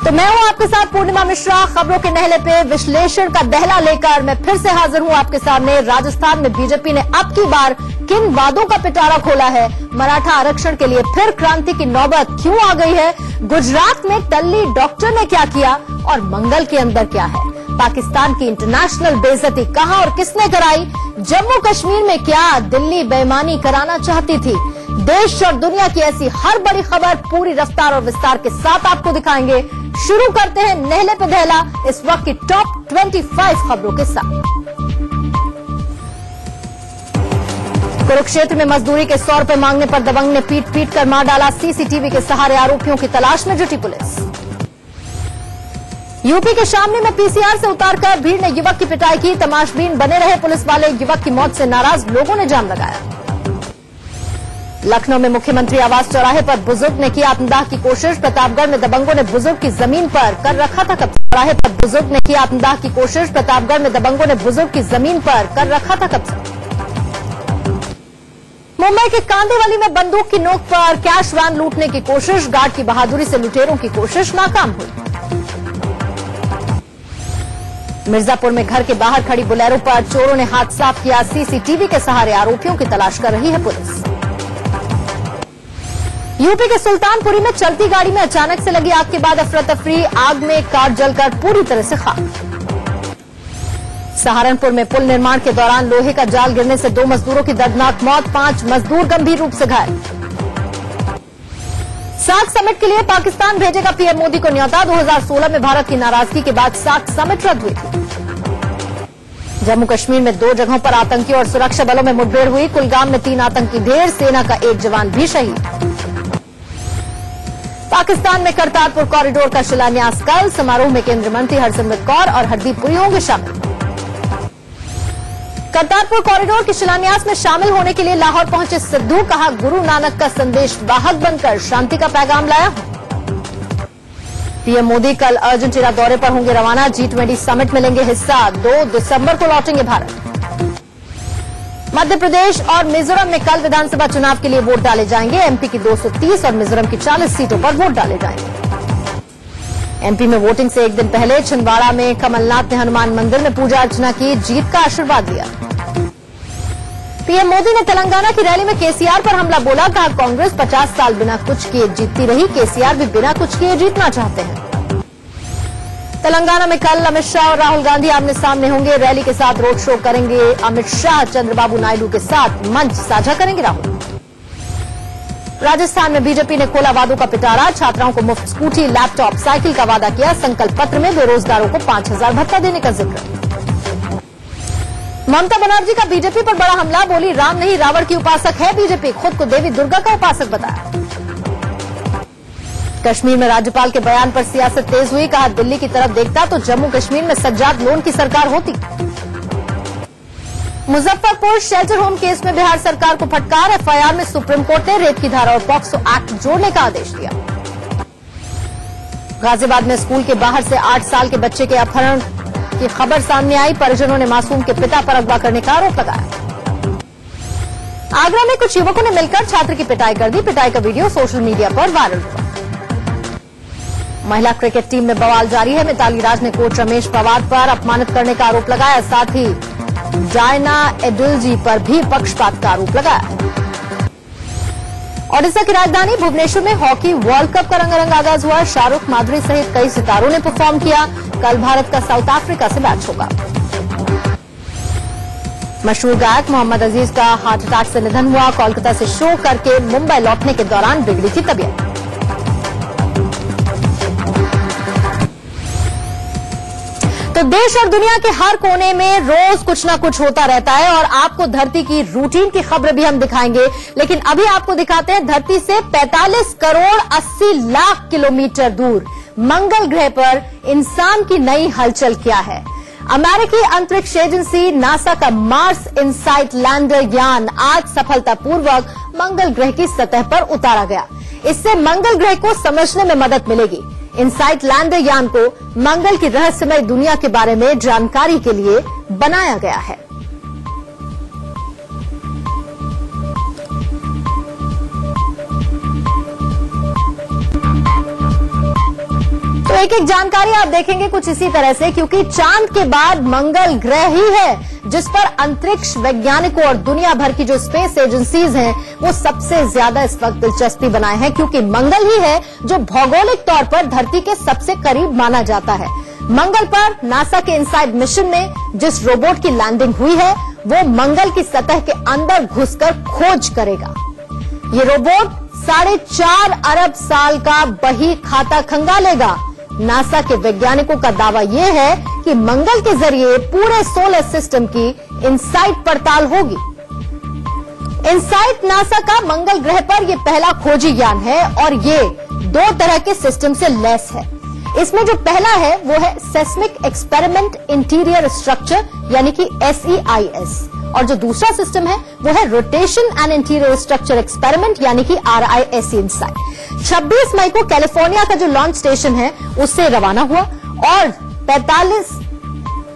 तो मैं हूं आपके साथ पूर्णिमा मिश्रा। खबरों के नहले पे विश्लेषण का दहला लेकर मैं फिर से हाजिर हूं आपके सामने। राजस्थान में बीजेपी ने अब की बार किन वादों का पिटारा खोला है? मराठा आरक्षण के लिए फिर क्रांति की नौबत क्यों आ गई है? गुजरात में टल्ली डॉक्टर ने क्या किया और मंगल के अंदर क्या है? पाकिस्तान की इंटरनेशनल बेइज्जती कहां और किसने कराई? जम्मू कश्मीर में क्या दिल्ली बेईमानी कराना चाहती थी? देश और दुनिया की ऐसी हर बड़ी खबर पूरी रफ्तार और विस्तार के साथ आपको दिखाएंगे। शुरू करते हैं नहले पे दहला इस वक्त की टॉप 25 खबरों के साथ। कुरुक्षेत्र में मजदूरी के 100 रुपए मांगने पर दबंग ने पीट कर मार डाला। सीसीटीवी के सहारे आरोपियों की तलाश में जुटी पुलिस। यूपी के शामली में पीसीआर से उतारकर भीड़ ने युवक की पिटाई की। तमाशबीन बने रहे पुलिस वाले। युवक की मौत से नाराज लोगों ने जाम लगाया। लखनऊ में मुख्यमंत्री आवास चौराहे पर बुजुर्ग ने किया आत्मदाह की कोशिश। प्रतापगढ़ में दबंगों ने बुजुर्ग की जमीन पर कर रखा था कब्जा। चौराहे पर बुजुर्ग ने किया आत्मदाह की कोशिश। प्रतापगढ़ में दबंगों ने बुजुर्ग की जमीन पर कर रखा था कब्जा। मुंबई के कांदिवली में बंदूक की नोक पर कैश वैन लूटने की कोशिश। गार्ड की बहादुरी से लुटेरों की कोशिश नाकाम हुई। मिर्जापुर में घर के बाहर खड़ी बुलेरो पर चोरों ने हाथ साफ किया। सीसीटीवी के सहारे आरोपियों की तलाश कर रही है पुलिस। यूपी के सुल्तानपुरी में चलती गाड़ी में अचानक से लगी आग के बाद अफरा तफरी। आग में कार जलकर पूरी तरह से खाक। सहारनपुर में पुल निर्माण के दौरान लोहे का जाल गिरने से 2 मजदूरों की दर्दनाक मौत। 5 मजदूर गंभीर रूप से घायल। सार्क समिट के लिए पाकिस्तान भेजेगा पीएम मोदी को न्योता। 2016 में भारत की नाराजगी के बाद सार्क समिट रद्द हुई थी। जम्मू कश्मीर में 2 जगहों पर आतंकी और सुरक्षा बलों में मुठभेड़ हुई। कुलगाम में 3 आतंकी ढेर। सेना का 1 जवान भी शहीद। पाकिस्तान में करतारपुर कॉरिडोर का शिलान्यास कल। समारोह में केंद्रीय मंत्री हरसिमरत कौर और हरदीप पुरी होंगे शामिल। करतारपुर कॉरिडोर के शिलान्यास में शामिल होने के लिए लाहौर पहुंचे सिद्धू। कहा, गुरु नानक का संदेश वाहक बनकर शांति का पैगाम लाया हूं। पीएम मोदी कल अर्जेंटीना दौरे पर होंगे रवाना। G20 समिट में लेंगे हिस्सा। 2 दिसंबर को लौटेंगे भारत। मध्य प्रदेश और मिजोरम में कल विधानसभा चुनाव के लिए वोट डाले जाएंगे। एमपी की 230 और मिजोरम की 40 सीटों पर वोट डाले जाएंगे। एमपी में वोटिंग से एक दिन पहले छिंदवाड़ा में कमलनाथ ने हनुमान मंदिर में पूजा अर्चना की। जीत का आशीर्वाद दिया। पीएम मोदी ने तेलंगाना की रैली में केसीआर पर हमला बोला। कहा, कांग्रेस 50 साल बिना कुछ किए जीतती रही। केसीआर भी बिना कुछ किए जीतना चाहते हैं। तेलंगाना में कल अमित शाह और राहुल गांधी आमने सामने होंगे। रैली के साथ रोड शो करेंगे अमित शाह। चंद्रबाबू नायडू के साथ मंच साझा करेंगे राहुल। राजस्थान में बीजेपी ने खोला वादों का पिटारा। छात्राओं को मुफ्त स्कूटी, लैपटॉप, साइकिल का वादा किया। संकल्प पत्र में बेरोजगारों को 5000 भत्ता देने का जिक्र। ममता बनर्जी का बीजेपी पर बड़ा हमला। बोली, राम नहीं रावण की उपासक है बीजेपी। खुद को देवी दुर्गा का उपासक बताया। कश्मीर में राज्यपाल के बयान पर सियासत तेज हुई। कहा, दिल्ली की तरफ देखता तो जम्मू कश्मीर में सज्जाद लोन की सरकार होती। मुजफ्फरपुर शेल्टर होम केस में बिहार सरकार को फटकार। एफआईआर में सुप्रीम कोर्ट ने रेप की धारा और पॉक्सो एक्ट जोड़ने का आदेश दिया। गाजियाबाद में स्कूल के बाहर से 8 साल के बच्चे के अपहरण की खबर सामने आई। परिजनों ने मासूम के पिता पर अगवा करने का आरोप लगाया। आगरा में कुछ युवकों ने मिलकर छात्र की पिटाई कर दी। पिटाई का वीडियो सोशल मीडिया पर वायरल हुआ। महिला क्रिकेट टीम में बवाल जारी है। मिताली राज ने कोच रमेश पवार पर अपमानित करने का आरोप लगाया। साथ ही डायना एडुल्जी पर भी पक्षपात का आरोप लगाया। ओडिशा की राजधानी भुवनेश्वर में हॉकी वर्ल्ड कप का रंगारंग आगाज हुआ। शाहरुख, माधुरी सहित कई सितारों ने परफॉर्म किया। कल भारत का साउथ अफ्रीका से मैच होगा। मशहूर गायक मोहम्मद अजीज का हार्ट अटैक से निधन हुआ। कोलकाता से शो करके मुंबई लौटने के दौरान बिगड़ी थी तबीयत। तो देश और दुनिया के हर कोने में रोज कुछ ना कुछ होता रहता है और आपको धरती की रूटीन की खबर भी हम दिखाएंगे। लेकिन अभी आपको दिखाते हैं धरती से 45 करोड़ 80 लाख किलोमीटर दूर मंगल ग्रह पर इंसान की नई हलचल क्या है। अमेरिकी अंतरिक्ष एजेंसी नासा का मार्स इनसाइट लैंडर यान आज सफलतापूर्वक मंगल ग्रह की सतह पर उतारा गया। इससे मंगल ग्रह को समझने में मदद मिलेगी। इनसाइट लैंडर यान को मंगल की रहस्यमय दुनिया के बारे में जानकारी के लिए बनाया गया है। एक एक जानकारी आप देखेंगे कुछ इसी तरह से, क्योंकि चांद के बाद मंगल ग्रह ही है जिस पर अंतरिक्ष वैज्ञानिकों और दुनिया भर की जो स्पेस एजेंसीज हैं वो सबसे ज्यादा इस वक्त दिलचस्पी बनाए हैं, क्योंकि मंगल ही है जो भौगोलिक तौर पर धरती के सबसे करीब माना जाता है। मंगल पर नासा के इनसाइड मिशन में जिस रोबोट की लैंडिंग हुई है वो मंगल की सतह के अंदर घुसकर खोज करेगा। ये रोबोट 4.5 अरब साल का बही खाता खंगालेगा। नासा के वैज्ञानिकों का दावा यह है कि मंगल के जरिए पूरे सोलर सिस्टम की इनसाइट पड़ताल होगी। इनसाइट नासा का मंगल ग्रह पर यह पहला खोजी यान है और ये 2 तरह के सिस्टम से लैस है। इसमें जो पहला है वो है सेस्मिक एक्सपेरिमेंट इंटीरियर स्ट्रक्चर यानी कि SEIS, और जो दूसरा सिस्टम है वो है rotation and interior structure experiment यानी कि RISE इनसाइट। 26 मई को कैलिफोर्निया का जो लॉन्च स्टेशन है उससे रवाना हुआ और 45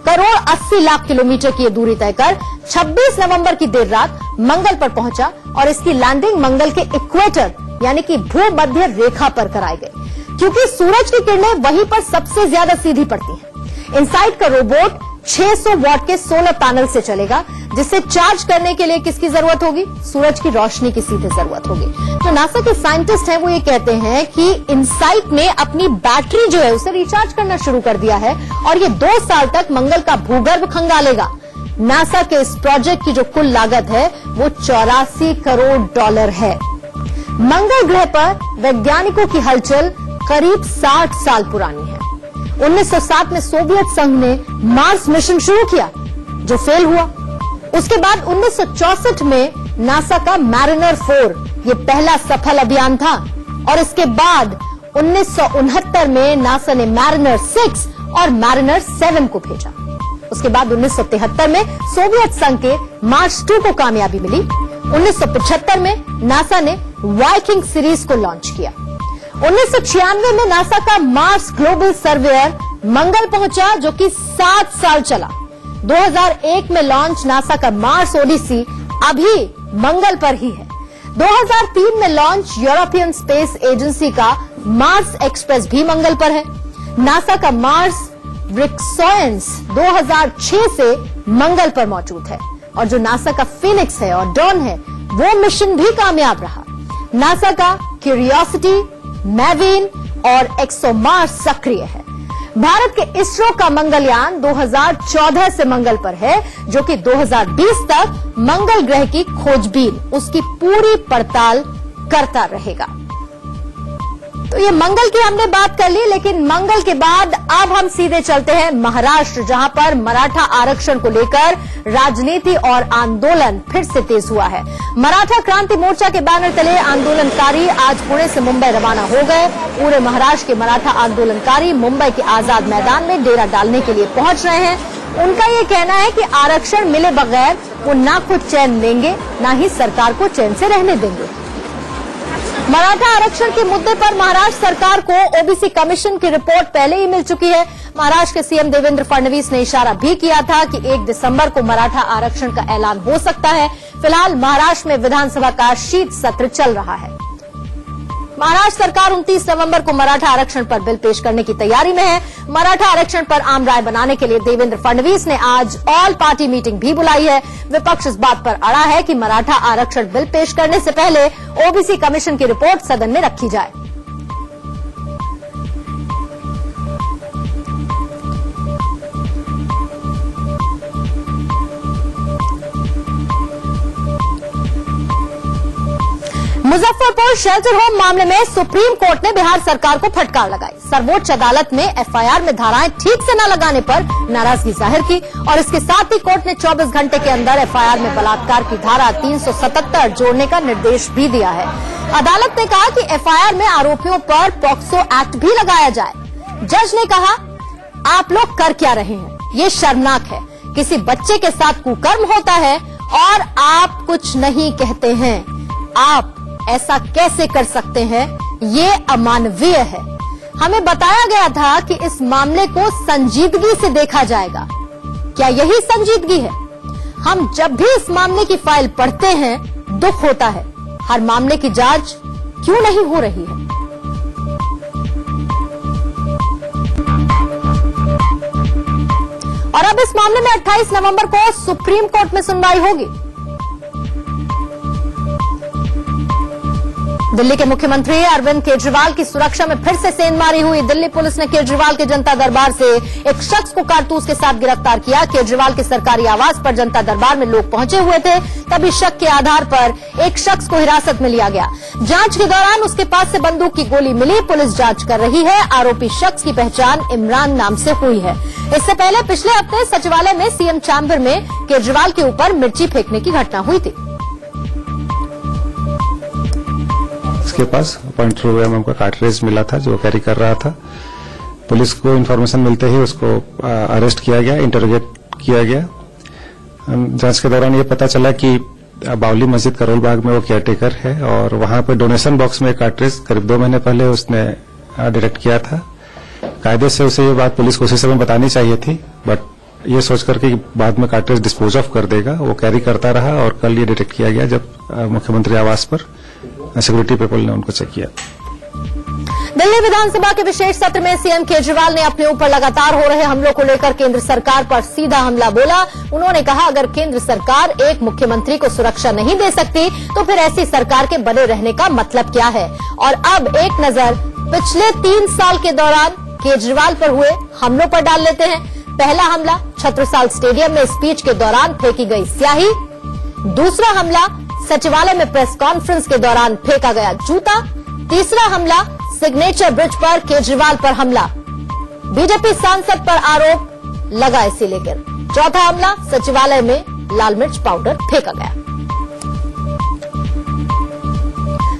करोड़ 80 लाख किलोमीटर की दूरी तय कर 26 नवंबर की देर रात मंगल पर पहुंचा और इसकी लैंडिंग मंगल के इक्वेटर यानी कि भूमध्य रेखा पर कराई गई, क्योंकि सूरज की किरणें वहीं पर सबसे ज्यादा सीधी पड़ती हैं। इनसाइट का रोबोट 600 वॉट के सोलर पैनल से चलेगा, जिसे चार्ज करने के लिए किसकी जरूरत होगी? सूरज की रोशनी की सीधे जरूरत होगी। जो नासा के साइंटिस्ट हैं वो ये कहते हैं कि इनसाइट ने अपनी बैटरी जो है उसे रिचार्ज करना शुरू कर दिया है और ये 2 साल तक मंगल का भूगर्भ खंगालेगा। नासा के इस प्रोजेक्ट की जो कुल लागत है वो $84 करोड़ है। मंगल ग्रह पर वैज्ञानिकों की हलचल करीब 60 साल पुरानी है। 1907 में सोवियत संघ ने मार्स मिशन शुरू किया जो फेल हुआ। उसके बाद 1964 में नासा का मैरिनर 4 ये पहला सफल अभियान था और इसके बाद 1969 में नासा ने मैरिनर 6 और मैरिनर 7 को भेजा। उसके बाद 1973 में सोवियत संघ के मार्स 2 को कामयाबी मिली। 1975 में नासा ने वाइकिंग सीरीज को लॉन्च किया। 1996 में नासा का मार्स ग्लोबल सर्वेयर मंगल पहुंचा जो कि 7 साल चला। 2001 में लॉन्च नासा का मार्स ओडिसी अभी मंगल पर ही है। 2003 में लॉन्च यूरोपियन स्पेस एजेंसी का मार्स एक्सप्रेस भी मंगल पर है। नासा का मार्स रिक्सॉयंस 2006 से मंगल पर मौजूद है और जो नासा का फिनिक्स है और डॉन है वो मिशन भी कामयाब रहा। नासा का क्यूरियोसिटी, मैविन और एक्सोमार्स सक्रिय है। भारत के इसरो का मंगलयान 2014 से मंगल पर है जो कि 2020 तक मंगल ग्रह की खोजबीन उसकी पूरी पड़ताल करता रहेगा। तो ये मंगल की हमने बात कर ली, लेकिन मंगल के बाद अब हम सीधे चलते हैं महाराष्ट्र, जहां पर मराठा आरक्षण को लेकर राजनीति और आंदोलन फिर से तेज हुआ है। मराठा क्रांति मोर्चा के बैनर तले आंदोलनकारी आज पुणे से मुंबई रवाना हो गए। पूरे महाराष्ट्र के मराठा आंदोलनकारी मुंबई के आजाद मैदान में डेरा डालने के लिए पहुंच रहे हैं। उनका ये कहना है कि आरक्षण मिले बगैर वो ना खुद चैन लेंगे ना ही सरकार को चैन से रहने देंगे। मराठा आरक्षण के मुद्दे पर महाराष्ट्र सरकार को ओबीसी कमीशन की रिपोर्ट पहले ही मिल चुकी है। महाराष्ट्र के सीएम देवेंद्र फडणवीस ने इशारा भी किया था कि 1 दिसंबर को मराठा आरक्षण का ऐलान हो सकता है। फिलहाल महाराष्ट्र में विधानसभा का शीत सत्र चल रहा है। महाराष्ट्र सरकार 29 नवंबर को मराठा आरक्षण पर बिल पेश करने की तैयारी में है। मराठा आरक्षण पर आम राय बनाने के लिए देवेंद्र फडणवीस ने आज ऑल पार्टी मीटिंग भी बुलाई है। विपक्ष इस बात पर अड़ा है कि मराठा आरक्षण बिल पेश करने से पहले ओबीसी कमीशन की रिपोर्ट सदन में रखी जाए। मुजफ्फरपुर शेल्टर होम मामले में सुप्रीम कोर्ट ने बिहार सरकार को फटकार लगाई। सर्वोच्च अदालत में एफआईआर में धाराएं ठीक से न लगाने पर नाराजगी जाहिर की और इसके साथ ही कोर्ट ने 24 घंटे के अंदर एफआईआर में बलात्कार की धारा 377 जोड़ने का निर्देश भी दिया है। अदालत ने कहा कि एफआईआर में आरोपियों पर पॉक्सो एक्ट भी लगाया जाए। जज ने कहा, आप लोग कर क्या रहे हैं? ये शर्मनाक है। किसी बच्चे के साथ कुकर्म होता है और आप कुछ नहीं कहते हैं। आप ऐसा कैसे कर सकते हैं? ये अमानवीय है। हमें बताया गया था कि इस मामले को संजीदगी से देखा जाएगा। क्या यही संजीदगी है? हम जब भी इस मामले की फाइल पढ़ते हैं दुख होता है। हर मामले की जांच क्यों नहीं हो रही है? और अब इस मामले में 28 नवंबर को सुप्रीम कोर्ट में सुनवाई होगी। दिल्ली के मुख्यमंत्री अरविंद केजरीवाल की सुरक्षा में फिर से सेंधमारी हुई। दिल्ली पुलिस ने केजरीवाल के जनता दरबार से एक शख्स को कारतूस के साथ गिरफ्तार किया। केजरीवाल के सरकारी आवास पर जनता दरबार में लोग पहुंचे हुए थे, तभी शक के आधार पर एक शख्स को हिरासत में लिया गया। जांच के दौरान उसके पास से बंदूक की गोली मिली। पुलिस जांच कर रही है। आरोपी शख्स की पहचान इमरान नाम से हुई है। इससे पहले पिछले हफ्ते सचिवालय में सीएम चैम्बर में केजरीवाल के ऊपर मिर्ची फेंकने की घटना हुई थी। के पास 0.2 mm का कार्ट्रिज मिला था जो कैरी कर रहा था। पुलिस को इन्फॉर्मेशन मिलते ही उसको अरेस्ट किया गया, इंटरोगेट किया गया। जांच के दौरान ये पता चला कि बावली मस्जिद करोल बाग में वो केयरटेकर है और वहां पे डोनेशन बॉक्स में कार्ट्रिज करीब 2 महीने पहले उसने डायरेक्ट किया था। कायदे से उसे ये बात पुलिस को उसी समय बतानी चाहिए थी, बट ये सोच करके बाद में कार्ट्रिज डिस्पोज ऑफ कर देगा, वो कैरी करता रहा और कल ये डिटेक्ट किया गया जब मुख्यमंत्री आवास पर सिक्योरिटी पीपल ने उनको चेक किया। दिल्ली विधानसभा के विशेष सत्र में सीएम केजरीवाल ने अपने ऊपर लगातार हो रहे हमलों को लेकर केंद्र सरकार पर सीधा हमला बोला। उन्होंने कहा, अगर केंद्र सरकार एक मुख्यमंत्री को सुरक्षा नहीं दे सकती तो फिर ऐसी सरकार के बने रहने का मतलब क्या है। और अब एक नजर पिछले 3 साल के दौरान केजरीवाल पर हुए हमलों पर डाल लेते हैं। पहला हमला छत्रसाल स्टेडियम में स्पीच के दौरान फेंकी गई स्याही। दूसरा हमला सचिवालय में प्रेस कॉन्फ्रेंस के दौरान फेंका गया जूता। तीसरा हमला सिग्नेचर ब्रिज पर केजरीवाल पर हमला, बीजेपी सांसद पर आरोप लगा इसे लेकर। चौथा हमला सचिवालय में लाल मिर्च पाउडर फेंका गया।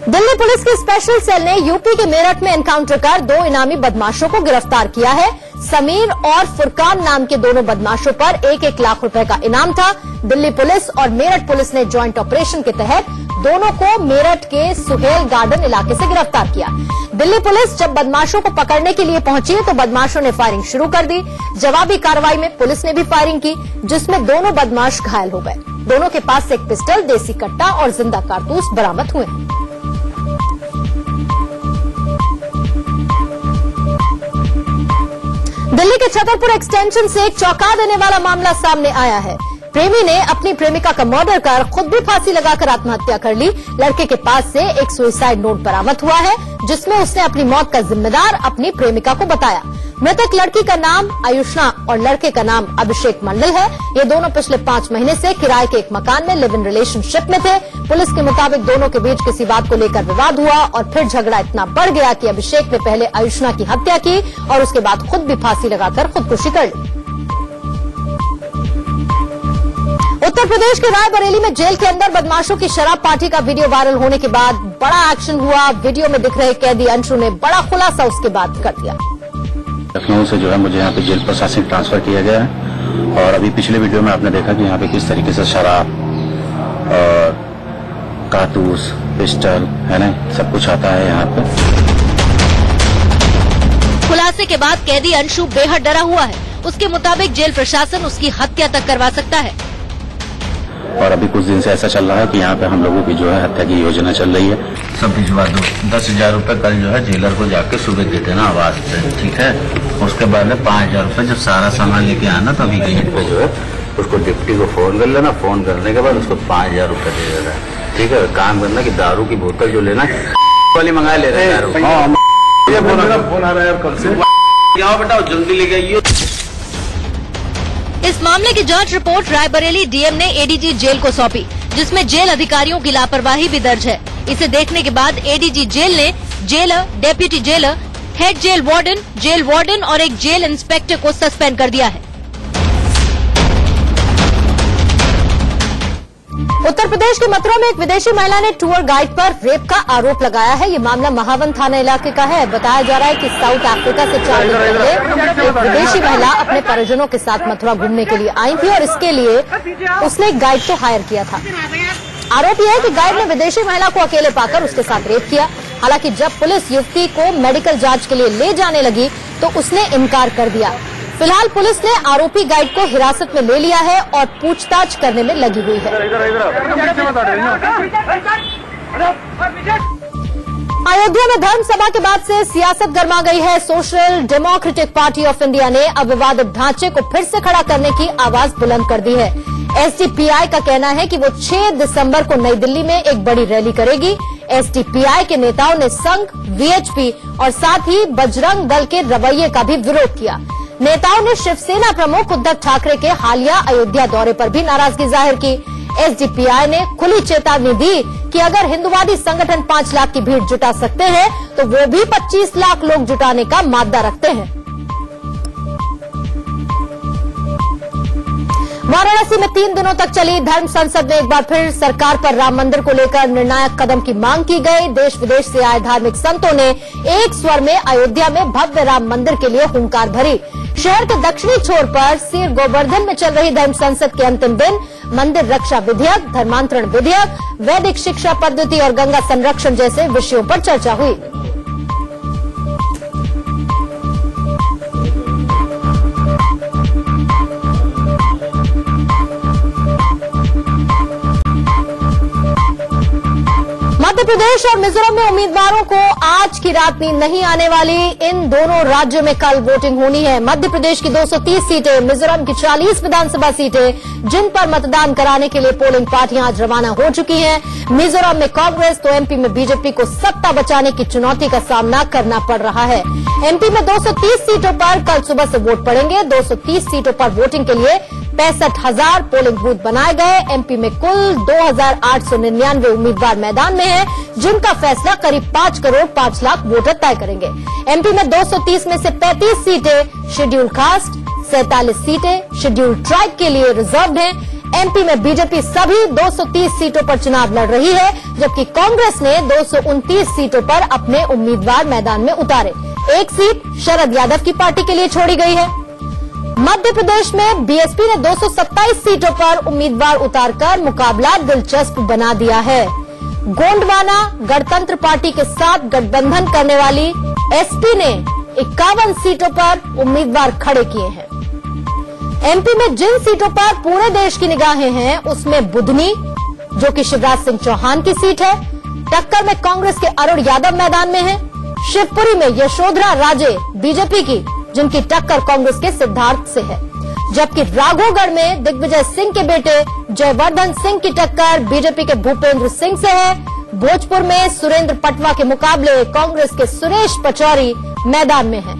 दिल्ली पुलिस की स्पेशल सेल ने यूपी के मेरठ में एनकाउंटर कर 2 इनामी बदमाशों को गिरफ्तार किया है। समीर और फुरकान नाम के दोनों बदमाशों पर 1-1 लाख रुपए का इनाम था। दिल्ली पुलिस और मेरठ पुलिस ने ज्वाइंट ऑपरेशन के तहत दोनों को मेरठ के सुहेल गार्डन इलाके से गिरफ्तार किया। दिल्ली पुलिस जब बदमाशों को पकड़ने के लिए पहुंची तो बदमाशों ने फायरिंग शुरू कर दी। जवाबी कार्रवाई में पुलिस ने भी फायरिंग की, जिसमें दोनों बदमाश घायल हो गए। दोनों के पास से एक पिस्टल, देसी कट्टा और जिंदा कारतूस बरामद हुए। दिल्ली के छतरपुर एक्सटेंशन से एक चौंका देने वाला मामला सामने आया है। प्रेमी ने अपनी प्रेमिका का मर्डर कर खुद भी फांसी लगाकर आत्महत्या कर ली। लड़के के पास से एक सुसाइड नोट बरामद हुआ है, जिसमें उसने अपनी मौत का जिम्मेदार अपनी प्रेमिका को बताया। मृतक लड़की का नाम आयुष्ना और लड़के का नाम अभिषेक मंडल है। ये दोनों पिछले 5 महीने से किराए के एक मकान में लिव इन रिलेशनशिप में थे। पुलिस के मुताबिक दोनों के बीच किसी बात को लेकर विवाद हुआ और फिर झगड़ा इतना बढ़ गया कि अभिषेक ने पहले आयुष्ना की हत्या की और उसके बाद खुद भी फांसी लगाकर खुदकुशी कर ली। उत्तर प्रदेश के रायबरेली में जेल के अंदर बदमाशों की शराब पार्टी का वीडियो वायरल होने के बाद बड़ा एक्शन हुआ। वीडियो में दिख रहे कैदी अंशु ने बड़ा खुलासा उसके बाद कर दिया। लखनऊ से जो है मुझे यहाँ पे जेल प्रशासन ट्रांसफर किया गया है और अभी पिछले वीडियो में आपने देखा कि यहाँ पे किस तरीके से शराब और कारतूस, पिस्टल है ना, सब कुछ आता है यहाँ पे। खुलासे के बाद कैदी अंशु बेहद डरा हुआ है। उसके मुताबिक जेल प्रशासन उसकी हत्या तक करवा सकता है। और अभी कुछ दिन से ऐसा चल रहा है कि यहाँ पे हम लोगों की जो है हत्या की योजना चल रही है। सब भिजवा दो, 10,000 रुपए कल जो है जेलर को जाके सुबह दे देना आवाज पे, ठीक है। उसके बाद में 5,000 रुपए जब सारा सामान लेके आना तो अभी गेट पे जो है उसको डिप्टी को फोन कर लेना। फोन करने के बाद उसको 5,000 रुपए दे देना, ठीक है। काम करना कि दारू की बोतल जो लेना वाली मंगा ले रहे हैं। फोन आ रहा है कल से, क्या बताओ जल्दी लेके आइए। इस मामले की जांच रिपोर्ट रायबरेली डीएम ने एडीजी जेल को सौंपी, जिसमें जेल अधिकारियों की लापरवाही भी दर्ज है। इसे देखने के बाद एडीजी जेल ने jailer, deputy jailer, head jail warden और एक जेल इंस्पेक्टर को सस्पेंड कर दिया है। उत्तर प्रदेश के मथुरा में एक विदेशी महिला ने टूर गाइड पर रेप का आरोप लगाया है। ये मामला महावन थाना इलाके का है। बताया जा रहा है कि साउथ अफ्रीका से 4 दिन पहले एक विदेशी महिला अपने परिजनों के साथ मथुरा घूमने के लिए आई थी और इसके लिए उसने एक गाइड को हायर किया था। आरोप यह है कि गाइड ने विदेशी महिला को अकेले पाकर उसके साथ रेप किया। हालांकि जब पुलिस युवती को मेडिकल जांच के लिए ले जाने लगी तो उसने इनकार कर दिया। फिलहाल पुलिस ने आरोपी गाइड को हिरासत में ले लिया है और पूछताछ करने में लगी हुई है। अयोध्या में धर्म सभा के बाद से सियासत गर्मा गई है। Social democratic party of India ने अब विवादित ढांचे को फिर से खड़ा करने की आवाज बुलंद कर दी है। एसडीपीआई का कहना है कि वो 6 दिसंबर को नई दिल्ली में एक बड़ी रैली करेगी। एसडीपीआई के नेताओं ने संघ, वीएचपी और साथ ही बजरंग दल के रवैये का भी विरोध किया। नेताओं ने शिवसेना प्रमुख उद्धव ठाकरे के हालिया अयोध्या दौरे पर भी नाराजगी जाहिर की। एसडीपीआई ने खुली चेतावनी दी कि अगर हिंदुवादी संगठन 5 लाख की भीड़ जुटा सकते हैं तो वो भी 25 लाख लोग जुटाने का मादा रखते हैं। वाराणसी में 3 दिनों तक चली धर्म संसद में एक बार फिर सरकार पर राम मंदिर को लेकर निर्णायक कदम की मांग की गई। देश विदेश से आए धार्मिक संतों ने एक स्वर में अयोध्या में भव्य राम मंदिर के लिए हुंकार भरी। शहर के दक्षिणी छोर पर सिर गोवर्धन में चल रही धर्म संसद के अंतिम दिन मंदिर रक्षा विधेयक, धर्मांतरण विधेयक, वैदिक शिक्षा पद्धति और गंगा संरक्षण जैसे विषयों पर चर्चा हुई। मध्य प्रदेश और मिजोरम में उम्मीदवारों को आज की रात नींद नहीं आने वाली। इन दोनों राज्यों में कल वोटिंग होनी है। मध्य प्रदेश की 230 सीटें, मिजोरम की 40 विधानसभा सीटें, जिन पर मतदान कराने के लिए पोलिंग पार्टियां आज रवाना हो चुकी हैं। मिजोरम में कांग्रेस तो एमपी में बीजेपी को सत्ता बचाने की चुनौती का सामना करना पड़ रहा है। एमपी में 230 सीटों पर कल सुबह से वोट पड़ेंगे। 230 सीटों पर वोटिंग के लिए 65,000 पोलिंग बूथ बनाए गए। एमपी में कुल 2,899 उम्मीदवार मैदान में हैं, जिनका फैसला करीब 5 करोड़ 5 लाख वोटर तय करेंगे। एमपी में 230 में से 35 सीटें शेड्यूल कास्ट, 47 सीटें शेड्यूल ट्राइब के लिए रिजर्व्ड हैं। एमपी में बीजेपी सभी 230 सीटों पर चुनाव लड़ रही है, जबकि कांग्रेस ने 229 सीटों पर अपने उम्मीदवार मैदान में उतारे। एक सीट शरद यादव की पार्टी के लिए छोड़ी गई है। मध्य प्रदेश में बीएसपी ने 227 सीटों पर उम्मीदवार उतारकर मुकाबला दिलचस्प बना दिया है। गोंडवाना गणतंत्र पार्टी के साथ गठबंधन करने वाली एसपी ने 51 सीटों पर उम्मीदवार खड़े किए हैं। एमपी में जिन सीटों पर पूरे देश की निगाहें हैं, उसमें बुधनी, जो कि शिवराज सिंह चौहान की सीट है, टक्कर में कांग्रेस के अरुण यादव मैदान में है। शिवपुरी में यशोधरा राजे बीजेपी की, जिनकी टक्कर कांग्रेस के सिद्धार्थ से है, जबकि राघोगढ़ में दिग्विजय सिंह के बेटे जयवर्धन सिंह की टक्कर बीजेपी के भूपेंद्र सिंह से है। भोजपुर में सुरेंद्र पटवा के मुकाबले कांग्रेस के सुरेश पचौरी मैदान में है।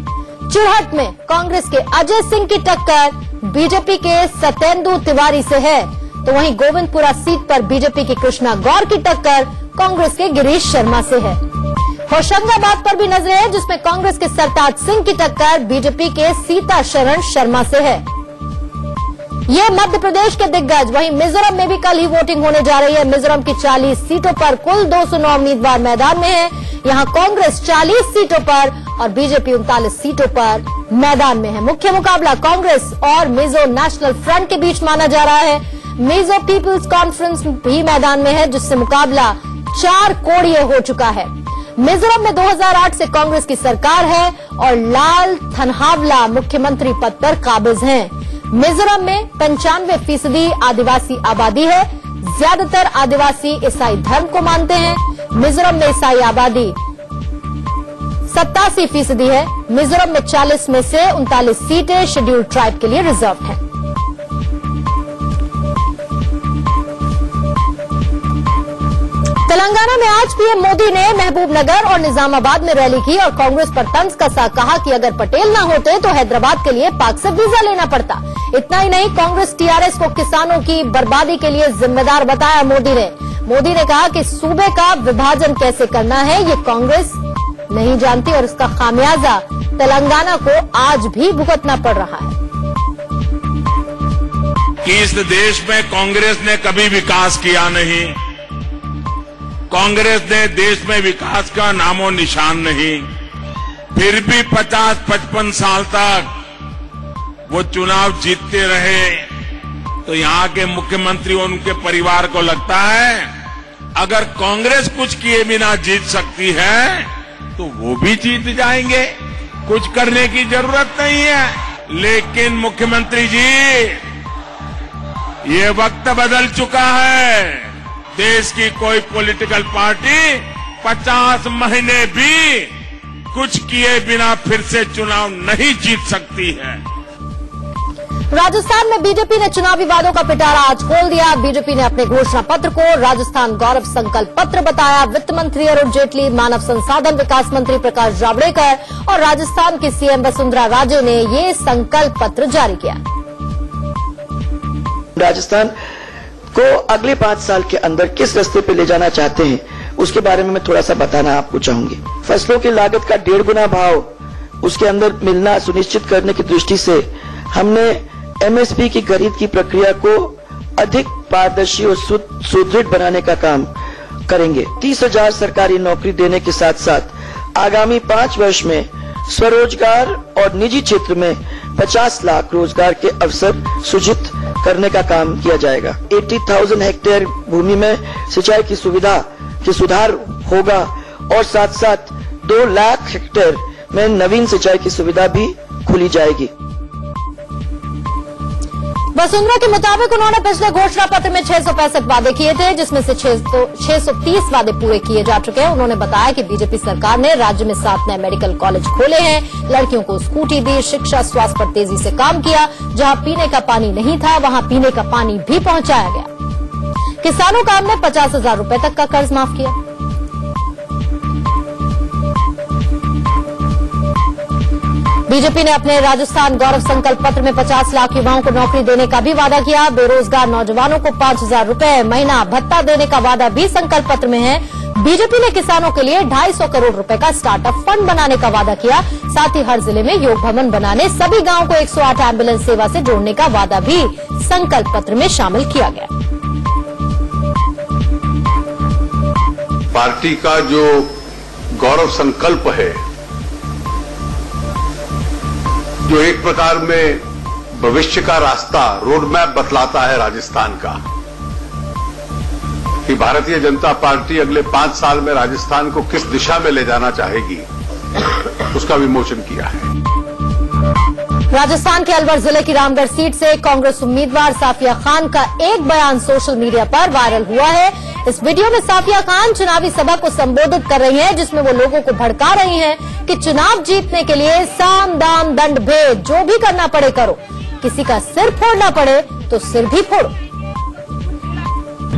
चुरहट में कांग्रेस के अजय सिंह की टक्कर बीजेपी के सत्येंदु तिवारी से है, तो वहीं गोविंदपुरा सीट पर बीजेपी की कृष्णा गौर की टक्कर कांग्रेस के गिरीश शर्मा से है। होशंगाबाद पर भी नजरें हैं, जिसमें कांग्रेस के सरताज सिंह की टक्कर बीजेपी के सीता शरण शर्मा से है। ये मध्य प्रदेश के दिग्गज। वहीं मिजोरम में भी कल ही वोटिंग होने जा रही है। मिजोरम की 40 सीटों पर कुल 209 उम्मीदवार मैदान में हैं। यहां कांग्रेस 40 सीटों पर और बीजेपी 39 सीटों पर मैदान में है। मुख्य मुकाबला कांग्रेस और मिजो नेशनल फ्रंट के बीच माना जा रहा है। मिजो पीपुल्स कॉन्फ्रेंस भी मैदान में है, जिससे मुकाबला 4 कोड़िए हो चुका है। मिजोरम में 2008 से कांग्रेस की सरकार है और लाल थनहावला मुख्यमंत्री पद पर काबिज हैं। मिजोरम में 95% आदिवासी आबादी है। ज्यादातर आदिवासी ईसाई धर्म को मानते हैं। मिजोरम में ईसाई आबादी 87% है। मिजोरम में 40 में से 39 सीटें शेड्यूल ट्राइब के लिए रिजर्व हैं। तेलंगाना में आज पीएम मोदी ने महबूबनगर और निजामाबाद में रैली की और कांग्रेस पर तंज कसा। कहा कि अगर पटेल ना होते तो हैदराबाद के लिए पाक से वीजा लेना पड़ता। इतना ही नहीं, कांग्रेस टीआरएस को किसानों की बर्बादी के लिए जिम्मेदार बताया मोदी ने कहा कि सूबे का विभाजन कैसे करना है ये कांग्रेस नहीं जानती और इसका खामियाजा तेलंगाना को आज भी भुगतना पड़ रहा है। कि इस देश में कांग्रेस ने कभी विकास किया नहीं। कांग्रेस ने देश में विकास का नामो निशान नहीं। फिर भी 50-55 साल तक वो चुनाव जीतते रहे। तो यहां के मुख्यमंत्री और उनके परिवार को लगता है अगर कांग्रेस कुछ किए बिना जीत सकती है तो वो भी जीत जाएंगे, कुछ करने की जरूरत नहीं है। लेकिन मुख्यमंत्री जी, ये वक्त बदल चुका है। देश की कोई पॉलिटिकल पार्टी 50 महीने भी कुछ किए बिना फिर से चुनाव नहीं जीत सकती है। राजस्थान में बीजेपी ने चुनावी वादों का पिटारा आज खोल दिया। बीजेपी ने अपने घोषणा पत्र को राजस्थान गौरव संकल्प पत्र बताया। वित्त मंत्री अरुण जेटली, मानव संसाधन विकास मंत्री प्रकाश जावड़ेकर और राजस्थान की सीएम वसुंधरा राजे ने ये संकल्प पत्र जारी किया। राजस्थान को अगले 5 साल के अंदर किस रास्ते पे ले जाना चाहते हैं, उसके बारे में मैं थोड़ा सा बताना आपको चाहूंगी। फसलों की लागत का 1.5 गुना भाव उसके अंदर मिलना सुनिश्चित करने की दृष्टि से हमने एमएसपी की खरीद की प्रक्रिया को अधिक पारदर्शी और सुदृढ़ बनाने का काम करेंगे। 30,000 सरकारी नौकरी देने के साथ साथ आगामी 5 वर्ष में स्वरोजगार और निजी क्षेत्र में 50 लाख रोजगार के अवसर सृजित करने का काम किया जाएगा। 80,000 हेक्टेयर भूमि में सिंचाई की सुविधा के सुधार होगा और साथ साथ 2 लाख हेक्टेयर में नवीन सिंचाई की सुविधा भी खुली जाएगी। वसुंधरा के मुताबिक उन्होंने पिछले घोषणा पत्र में 665 वादे किए थे, जिसमें से 630 वादे पूरे किए जा चुके हैं। उन्होंने बताया कि बीजेपी सरकार ने राज्य में 7 नए मेडिकल कॉलेज खोले हैं, लड़कियों को स्कूटी दी, शिक्षा स्वास्थ्य पर तेजी से काम किया। जहां पीने का पानी नहीं था वहां पीने का पानी भी पहुंचाया गया। किसानों का हमने 50,000 रुपए तक का कर्ज माफ किया। बीजेपी ने अपने राजस्थान गौरव संकल्प पत्र में 50 लाख युवाओं को नौकरी देने का भी वादा किया। बेरोजगार नौजवानों को 5,000 रुपए महीना भत्ता देने का वादा भी संकल्प पत्र में है। बीजेपी ने किसानों के लिए 250 करोड़ रुपए का स्टार्टअप फंड बनाने का वादा किया। साथ ही हर जिले में योग भवन बनाने, सभी गांवों को 108 एम्बुलेंस सेवा से जोड़ने का वादा भी संकल्प पत्र में शामिल किया गया। पार्टी का जो गौरव संकल्प है, जो एक प्रकार में भविष्य का रास्ता, रोड मैप बतलाता है राजस्थान का, कि भारतीय जनता पार्टी अगले 5 साल में राजस्थान को किस दिशा में ले जाना चाहेगी, उसका विमोचन किया है। राजस्थान के अलवर जिले की रामगढ़ सीट से कांग्रेस उम्मीदवार साफिया खान का एक बयान सोशल मीडिया पर वायरल हुआ है। इस वीडियो में साफिया खान चुनावी सभा को संबोधित कर रही हैं, जिसमें वो लोगों को भड़का रही हैं कि चुनाव जीतने के लिए साम दाम दंड भेद जो भी करना पड़े करो, किसी का सिर फोड़ना पड़े तो सिर भी फोड़ो।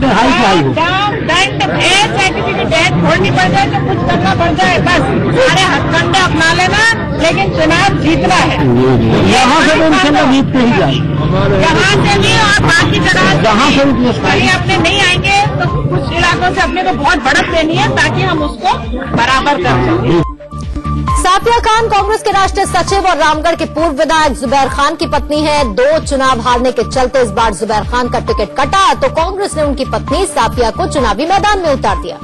दाम दंड भेद या किसी की डेथ फोड़नी पड़ जाए तो कुछ करना पड़ जाए, बस सारे हथकंडे अपना लेना, लेकिन चुनाव जीतना है। यहाँ से जीतते ही जाए, यहाँ से भी और बाकी जगह जहाँ से कहीं अपने नहीं आएंगे तो कुछ इलाकों से अपने को बहुत बढ़त देनी है ताकि हम उसको बराबर कर सकें। साफिया खान कांग्रेस के राष्ट्रीय सचिव और रामगढ़ के पूर्व विधायक जुबैर खान की पत्नी है। 2 चुनाव हारने के चलते इस बार जुबैर खान का टिकट कटा तो कांग्रेस ने उनकी पत्नी साफिया को चुनावी मैदान में उतार दिया।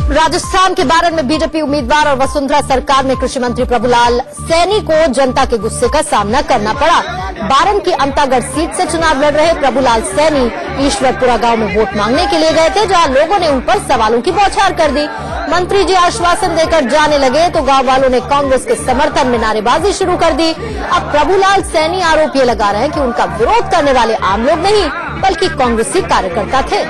राजस्थान के बारन में बीजेपी उम्मीदवार और वसुंधरा सरकार में कृषि मंत्री प्रभुलाल सैनी को जनता के गुस्से का सामना करना पड़ा। बारन की अंतागढ़ सीट से चुनाव लड़ रहे प्रभुलाल सैनी ईश्वरपुरा गांव में वोट मांगने के लिए गए थे, जहां लोगों ने उन पर सवालों की बौछार कर दी। मंत्री जी आश्वासन देकर जाने लगे तो गांव वालों ने कांग्रेस के समर्थन में नारेबाजी शुरू कर दी। अब प्रभुलाल सैनी आरोप ये लगा रहे हैं कि उनका विरोध करने वाले आम लोग नहीं बल्कि कांग्रेसी कार्यकर्ता थे।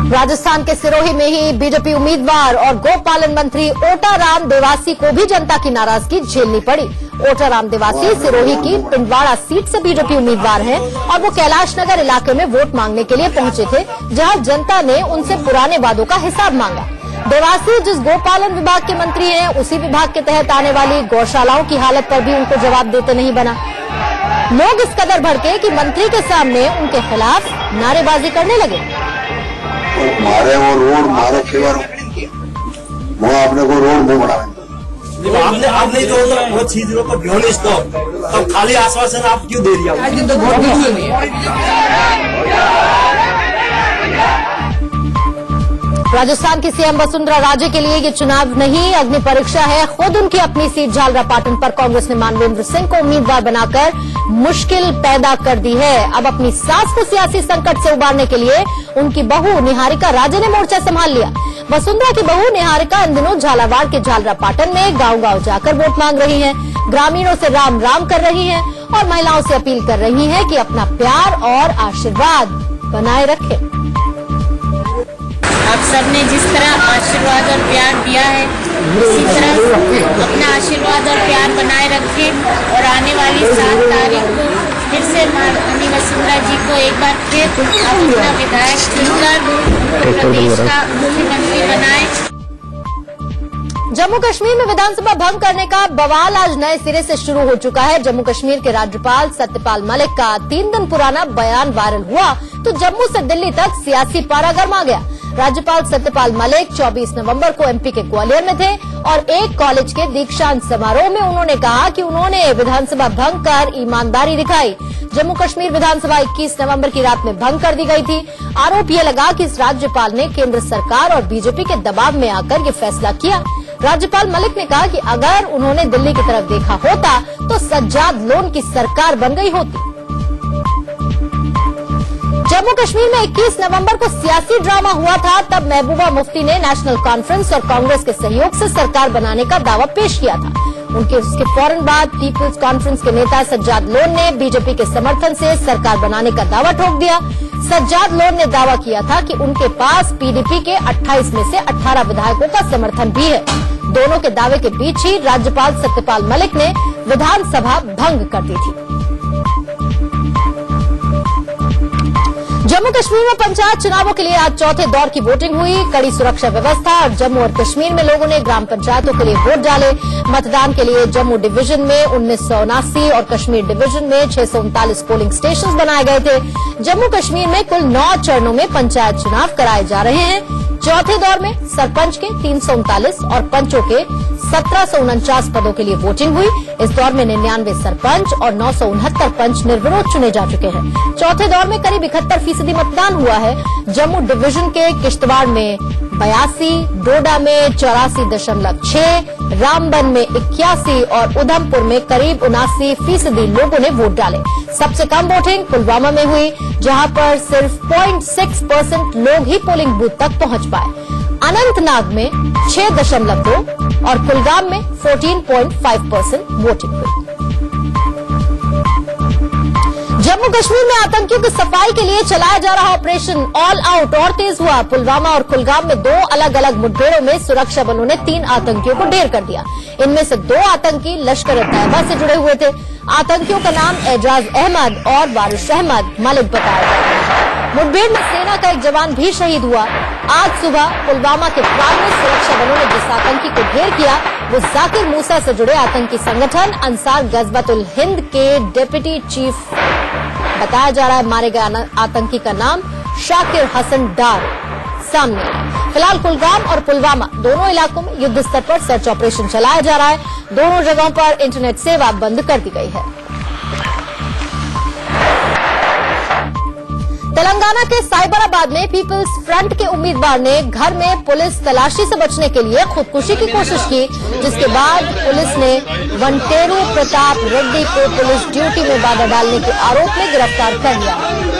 राजस्थान के सिरोही में ही बीजेपी उम्मीदवार और गोपालन मंत्री ओटाराम देवासी को भी जनता की नाराजगी झेलनी पड़ी। ओटाराम देवासी सिरोही की पिंडवाड़ा सीट से बीजेपी उम्मीदवार हैं और वो कैलाश नगर इलाके में वोट मांगने के लिए पहुंचे थे, जहां जनता ने उनसे पुराने वादों का हिसाब मांगा। देवासी जिस गोपालन विभाग के मंत्री हैं, उसी विभाग के तहत आने वाली गौशालाओं की हालत पर भी उनको जवाब देते नहीं बना। लोग इस कदर भड़के कि मंत्री के सामने उनके खिलाफ नारेबाजी करने लगे। मारे वो रोड मारो फेवर वो आपने को रोड में बनावे आपने जो वो चीजों को ध्यान दो, तो खाली आश्वासन आप क्यों दे दिया? राजस्थान की सीएम वसुंधरा राजे के लिए ये चुनाव नहीं अग्नि परीक्षा है। खुद उनकी अपनी सीट झालरापाटन पर कांग्रेस ने मानवेंद्र सिंह को उम्मीदवार बनाकर मुश्किल पैदा कर दी है। अब अपनी सास को सियासी संकट से उबारने के लिए उनकी बहू निहारिका राजे ने मोर्चा संभाल लिया। वसुंधरा की बहू निहारिका इन दिनों झालावाड़ के झालरापाटन में गांव-गांव जाकर वोट मांग रही हैं। ग्रामीणों से राम राम कर रही हैं और महिलाओं से अपील कर रही हैं कि अपना प्यार और आशीर्वाद बनाए रखें। आप सबने जिस तरह आशीर्वाद और प्यार दिया है, उसी तरह अपना आशीर्वाद और प्यार बनाए रखें और आने वाली 7 तारीख को फिर से माननीय वसुंधरा जी को एक बार फिर अपना विधायक चुनकर प्रदेश का मुख्यमंत्री बनाए। जम्मू कश्मीर में विधानसभा भंग करने का बवाल आज नए सिरे से शुरू हो चुका है। जम्मू कश्मीर के राज्यपाल सत्यपाल मलिक का 3 दिन पुराना बयान वायरल हुआ तो जम्मू से दिल्ली तक सियासी पारा गर्मा गया। राज्यपाल सत्यपाल मलिक 24 नवंबर को एमपी के ग्वालियर में थे और एक कॉलेज के दीक्षांत समारोह में उन्होंने कहा कि उन्होंने विधानसभा भंग कर ईमानदारी दिखाई। जम्मू कश्मीर विधानसभा 21 नवंबर की रात में भंग कर दी गई थी। आरोप ये लगा कि इस राज्यपाल ने केंद्र सरकार और बीजेपी के दबाव में आकर ये फैसला किया। राज्यपाल मलिक ने कहा कि अगर उन्होंने दिल्ली की तरफ देखा होता तो सज्जाद लोन की सरकार बन गई होती। जम्मू कश्मीर में 21 नवंबर को सियासी ड्रामा हुआ था। तब महबूबा मुफ्ती ने नेशनल कॉन्फ्रेंस और कांग्रेस के सहयोग से सरकार बनाने का दावा पेश किया था। उसके फौरन बाद पीपुल्स कॉन्फ्रेंस के नेता सज्जाद लोन ने बीजेपी के समर्थन से सरकार बनाने का दावा ठोक दिया। सज्जाद लोन ने दावा किया था कि उनके पास पीडीपी के 28 में से 18 विधायकों का समर्थन भी है। दोनों के दावे के बीच ही राज्यपाल सत्यपाल मलिक ने विधानसभा भंग कर दी थी। जम्मू कश्मीर में पंचायत चुनावों के लिए आज चौथे दौर की वोटिंग हुई। कड़ी सुरक्षा व्यवस्था और जम्मू और कश्मीर में लोगों ने ग्राम पंचायतों के लिए वोट डाले। मतदान के लिए जम्मू डिवीजन में 1979 और कश्मीर डिवीजन में 639 पोलिंग स्टेशन बनाए गए थे। जम्मू कश्मीर में कुल 9 चरणों में पंचायत चुनाव कराए जा रहे हैं। चौथे दौर में सरपंच के 339 और पंचों के 1749 पदों के लिए वोटिंग हुई। इस दौर में 99 सरपंच और 969 पंच निर्विरोध चुने जा चुके हैं। चौथे दौर में करीब 71% मतदान हुआ है। जम्मू डिवीजन के किश्तवाड़ में 82, डोडा में 84.6, रामबन में 81 और उधमपुर में करीब 79% लोगों ने वोट डाले। सबसे कम वोटिंग पुलवामा में हुई, जहां पर सिर्फ 0.6% लोग ही पोलिंग बूथ तक पहुंच पाए। अनंतनाग में 6.2 और कुलगाम में 14.5% वोटिंग हुई। जम्मू कश्मीर में आतंकियों की सफाई के लिए चलाया जा रहा ऑपरेशन ऑल आउट और तेज हुआ। पुलवामा और कुलगाम में 2 अलग अलग मुठभेड़ों में सुरक्षा बलों ने 3 आतंकियों को ढेर कर दिया। इनमें से 2 आतंकी लश्कर-ए-तैयबा से जुड़े हुए थे। आतंकियों का नाम एजाज अहमद और वारिश अहमद मलिक बताया गया है। मुठभेड़ में सेना का एक जवान भी शहीद हुआ। आज सुबह पुलवामा के प्राग में सुरक्षा बलों ने जिस आतंकी को ढेर किया वो जाकिर मूसा से जुड़े आतंकी संगठन अंसार गजवतुल हिंद के डिप्टी चीफ बताया जा रहा है। मारे गए आतंकी का नाम शाकिर हसन डार सामने आया। फिलहाल कुलगाम और पुलवामा दोनों इलाकों में युद्ध स्तर पर सर्च ऑपरेशन चलाया जा रहा है। दोनों जगहों पर इंटरनेट सेवा बंद कर दी गई है। तेलंगाना के साइबराबाद में पीपल्स फ्रंट के उम्मीदवार ने घर में पुलिस तलाशी से बचने के लिए खुदकुशी की कोशिश की, जिसके बाद पुलिस ने वंटेरू प्रताप रेड्डी को पुलिस ड्यूटी में बाधा डालने के आरोप में गिरफ्तार कर लिया।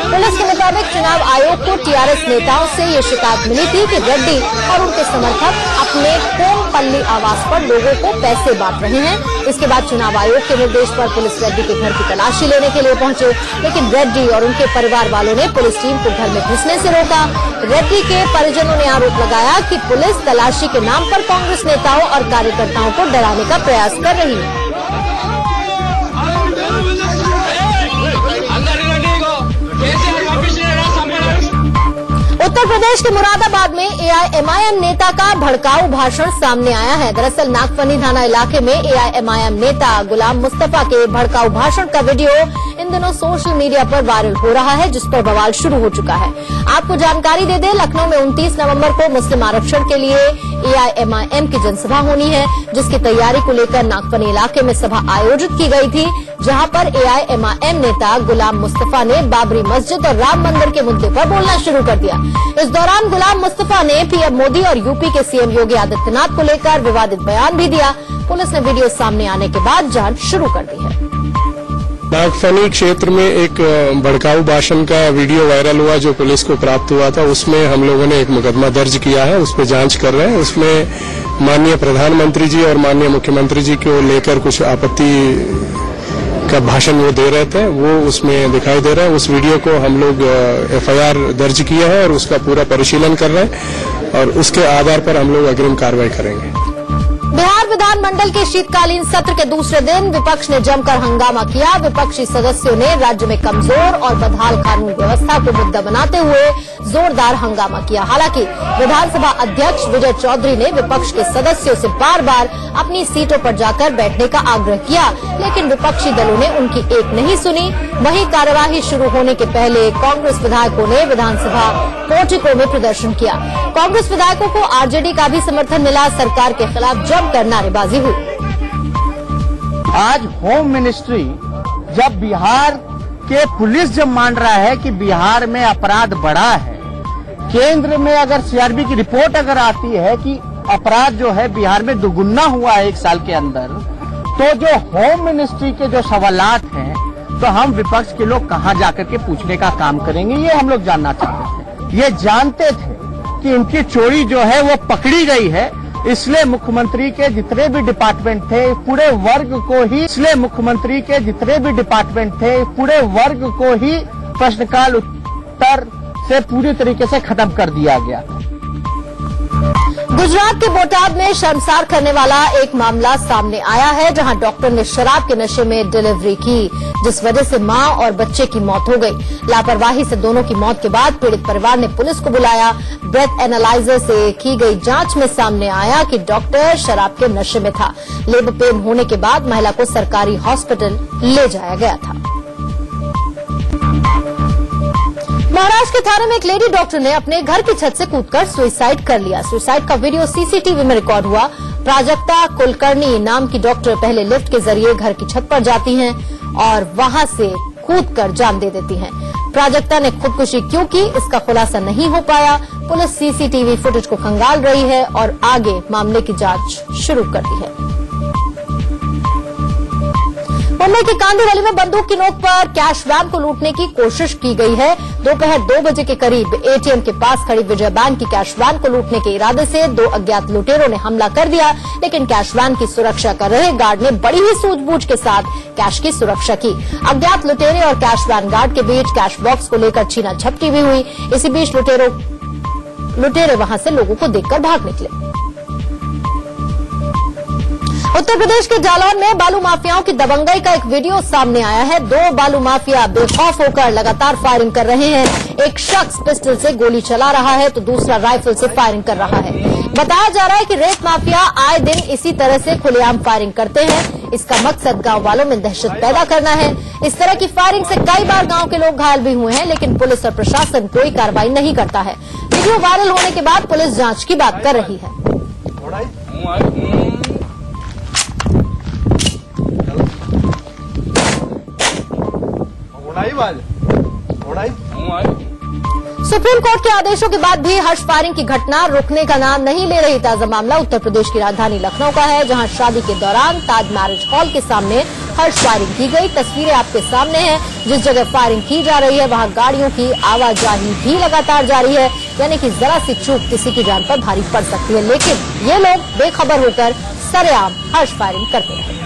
पुलिस के मुताबिक चुनाव आयोग को टीआरएस नेताओं से ये शिकायत मिली थी कि रेड्डी और उनके समर्थक अपने कोमपल्ली आवास पर लोगों को पैसे बांट रहे हैं। इसके बाद चुनाव आयोग के निर्देश पर पुलिस रेड्डी के घर की तलाशी लेने के लिए पहुंचे, लेकिन रेड्डी और उनके परिवार वालों ने पुलिस टीम को घर में घुसने से रोका। रेड्डी के परिजनों ने आरोप लगाया कि पुलिस तलाशी के नाम पर कांग्रेस नेताओं और कार्यकर्ताओं को डराने का प्रयास कर रही है। उत्तर प्रदेश के मुरादाबाद में एआईएमआईएम नेता का भड़काऊ भाषण सामने आया है। दरअसल नागफनी थाना इलाके में एआईएमआईएम नेता गुलाम मुस्तफा के भड़काऊ भाषण का वीडियो इन दिनों सोशल मीडिया पर वायरल हो रहा है, जिस पर बवाल शुरू हो चुका है। आपको जानकारी दे दें, लखनऊ में 29 नवंबर को मुस्लिम आरक्षण के लिए एआईएमआईएम की जनसभा होनी है, जिसकी तैयारी को लेकर नागफनी इलाके में सभा आयोजित की गई थी, जहां पर एआईएमआईएम नेता गुलाम मुस्तफा ने बाबरी मस्जिद और राम मंदिर के मुद्दे पर बोलना शुरू कर दिया। इस दौरान गुलाम मुस्तफा ने पीएम मोदी और यूपी के सीएम योगी आदित्यनाथ को लेकर विवादित बयान भी दिया। पुलिस ने वीडियो सामने आने के बाद जांच शुरू कर दी है। नागफनी क्षेत्र में एक भड़काऊ भाषण का वीडियो वायरल हुआ जो पुलिस को प्राप्त हुआ था, उसमें हम लोगों ने एक मुकदमा दर्ज किया है, उस पर जांच कर रहे हैं। उसमें माननीय प्रधानमंत्री जी और माननीय मुख्यमंत्री जी को लेकर कुछ आपत्ति का भाषण वो दे रहे थे, वो उसमें दिखाई दे रहा है। उस वीडियो को हम लोग FIR दर्ज किया है और उसका पूरा परिशीलन कर रहे हैं और उसके आधार पर हम लोग अग्रिम कार्रवाई करेंगे। बिहार विधानमंडल के शीतकालीन सत्र के दूसरे दिन विपक्ष ने जमकर हंगामा किया। विपक्षी सदस्यों ने राज्य में कमजोर और बदहाल कानून व्यवस्था को मुद्दा बनाते हुए जोरदार हंगामा किया। हालांकि विधानसभा अध्यक्ष विजय चौधरी ने विपक्ष के सदस्यों से बार बार अपनी सीटों पर जाकर बैठने का आग्रह किया, लेकिन विपक्षी दलों ने उनकी एक नहीं सुनी। वहीं कार्यवाही शुरू होने के पहले कांग्रेस विधायकों ने विधानसभा पोर्टिको में प्रदर्शन किया। कांग्रेस विधायकों को आरजेडी का भी समर्थन मिला। सरकार के खिलाफ जमकर नारेबाजी हुई। आज होम मिनिस्ट्री जब बिहार के पुलिस जब मान रहा है कि बिहार में अपराध बढ़ा है, केंद्र में अगर CRB की रिपोर्ट अगर आती है कि अपराध जो है बिहार में दुगुना हुआ है 1 साल के अंदर, तो जो होम मिनिस्ट्री के जो सवालात हैं, तो हम विपक्ष के लोग कहां जाकर के पूछने का काम करेंगे, ये हम लोग जानना चाहते थे। ये जानते थे कि इनकी चोरी जो है वो पकड़ी गई है, इसलिए मुख्यमंत्री के जितने भी डिपार्टमेंट थे पूरे वर्ग को ही प्रश्नकाल उत्तर से पूरी तरीके से खत्म कर दिया गया। गुजरात के बोटाद में शर्मसार करने वाला एक मामला सामने आया है, जहां डॉक्टर ने शराब के नशे में डिलीवरी की, जिस वजह से मां और बच्चे की मौत हो गई। लापरवाही से दोनों की मौत के बाद पीड़ित परिवार ने पुलिस को बुलाया। ब्रेथ एनालाइजर से की गई जांच में सामने आया कि डॉक्टर शराब के नशे में था। लेबर पेन होने के बाद महिला को सरकारी हॉस्पिटल ले जाया गया था। महाराष्ट्र के थाने में एक लेडी डॉक्टर ने अपने घर की छत से कूदकर सुसाइड कर लिया। सुसाइड का वीडियो CCTV में रिकॉर्ड हुआ। प्राजक्ता कुलकर्णी नाम की डॉक्टर पहले लिफ्ट के जरिए घर की छत पर जाती हैं और वहां से कूदकर जान दे देती हैं। प्राजक्ता ने खुदकुशी क्यों की, इसका खुलासा नहीं हो पाया। पुलिस CCTV फुटेज को खंगाल रही है और आगे मामले की जांच शुरू कर दी है। मुंबई की कांदिवली में बंदूक की नोक पर कैश वैन को लूटने की कोशिश की गई है। दोपहर 2 बजे के करीब ATM के पास खड़ी विजय बैंक की कैश वैन को लूटने के इरादे से 2 अज्ञात लुटेरों ने हमला कर दिया, लेकिन कैश वैन की सुरक्षा कर रहे गार्ड ने बड़ी ही सूझबूझ के साथ कैश की सुरक्षा की। अज्ञात लुटेरे और कैश वैन गार्ड के बीच कैश बॉक्स को लेकर छीना झपटी भी हुई। इसी बीच लुटेरे वहां से लोगों को देखकर भाग निकले। उत्तर प्रदेश के जालौन में बालू माफियाओं की दबंगई का एक वीडियो सामने आया है। 2 बालू माफिया बेखौफ होकर लगातार फायरिंग कर रहे हैं। एक शख्स पिस्टल से गोली चला रहा है तो दूसरा राइफल से फायरिंग कर रहा है। बताया जा रहा है कि रेत माफिया आए दिन इसी तरह से खुलेआम फायरिंग करते हैं। इसका मकसद गांव वालों में दहशत पैदा करना है। इस तरह की फायरिंग से कई बार गांव के लोग घायल भी हुए हैं, लेकिन पुलिस और प्रशासन कोई कार्रवाई नहीं करता है। वीडियो वायरल होने के बाद पुलिस जांच की बात कर रही है। सुप्रीम कोर्ट के आदेशों के बाद भी हर्ष फायरिंग की घटना रुकने का नाम नहीं ले रही। ताजा मामला उत्तर प्रदेश की राजधानी लखनऊ का है, जहां शादी के दौरान ताज मैरिज हॉल के सामने हर्ष फायरिंग की गई। तस्वीरें आपके सामने हैं। जिस जगह फायरिंग की जा रही है वहां गाड़ियों की आवाजाही भी लगातार जारी है, यानी कि जरा सी चूक किसी की जान पर भारी पड़ सकती है, लेकिन ये लोग बेखबर होकर सरेआम हर्ष फायरिंग करते हैं।